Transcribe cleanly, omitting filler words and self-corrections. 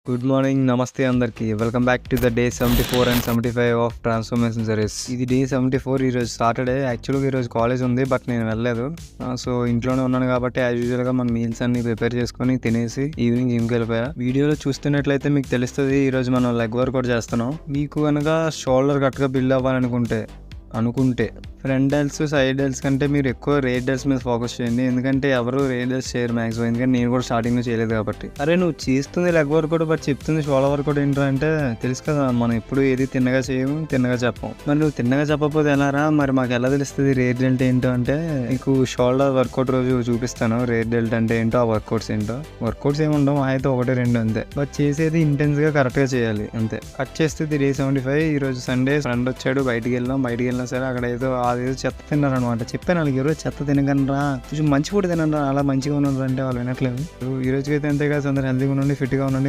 Good morning, నమస్తే అందరికి. Welcome back to the day 74 and 75 of transformation series. ఇది day 74. ఈరోజు సాటర్డే. యాక్చువల్గా ఈరోజు కాలేజ్ ఉంది, బట్ నేను వెళ్ళలేదు. సో ఇంట్లోనే ఉన్నాను కాబట్టి యాజ్ యూజువల్గా మన మీల్స్ అన్ని ప్రిపేర్ చేసుకొని తినేసి ఈవినింగ్ జిమ్కి వెళ్ళిపోయా. వీడియోలో చూస్తున్నట్లయితే మీకు తెలుస్తుంది ఈరోజు మనం లెగ్ వర్క్ కూడా చేస్తున్నాం. మీకు కనుక షోల్డర్ కరెక్ట్గా బిల్డ్ అవ్వాలనుకుంటే ఫ్రంట్ డెల్స్ సైడ్ డెల్స్ కంటే మీరు ఎక్కువ రేట్ డెల్స్ మీద ఫోకస్ చేయండి. ఎందుకంటే ఎవరు రేట్ డెల్స్ చేయరు మ్యాక్సిమం, ఎందుకంటే నేను కూడా స్టార్టింగ్లో చేయలేదు కాబట్టి. అరే నువ్వు చేస్తుంది లెగ్ వర్క్ కూడా, బట్ చెప్తుంది షోల్డర్ వర్క్ కూడా ఏంటంటే తెలుసు కదా, మనం ఎప్పుడు ఏది తిన్నగా చేయము, తిన్నగా చెప్పం. మరి నువ్వు తిన్నగా చెప్పకపోతే ఎలారా? మరి మాకు ఎలా తెలుస్తుంది రేట్ డెల్ట్ ఏంటో అంటే, నీకు షోల్డర్ వర్కౌట్ రోజు చూపిస్తాను. రేట్ డెల్ట్ అంటే ఏంటో, ఆ వర్కౌట్స్ ఏంటో. వర్కౌట్స్ ఏమి ఉండవు, అయితే 1-2 అంతే. బట్ చేసేది ఇంటెన్స్గా కరెక్ట్గా చేయాలి అంతే. కట్ చేస్తే డే 75. ఈరోజు సండే. ఫ్రెండ్ వచ్చాడు, బయటికి వెళ్ళినా సరే అక్కడ అదేదో చెత్త తిన్నారనమాట. చెప్పాను వాళ్ళకి, ఈరోజు చెత్త తినగలరా, కొంచెం మంచి ఫుడ్ తినరా, అలా మంచిగా ఉన్నారా అంటే వాళ్ళు వినట్లేదు. ఈ రోజుకైతే అంతే కదా, అందరూ హెల్తీగా ఉండండి, ఫిట్గా ఉండండి.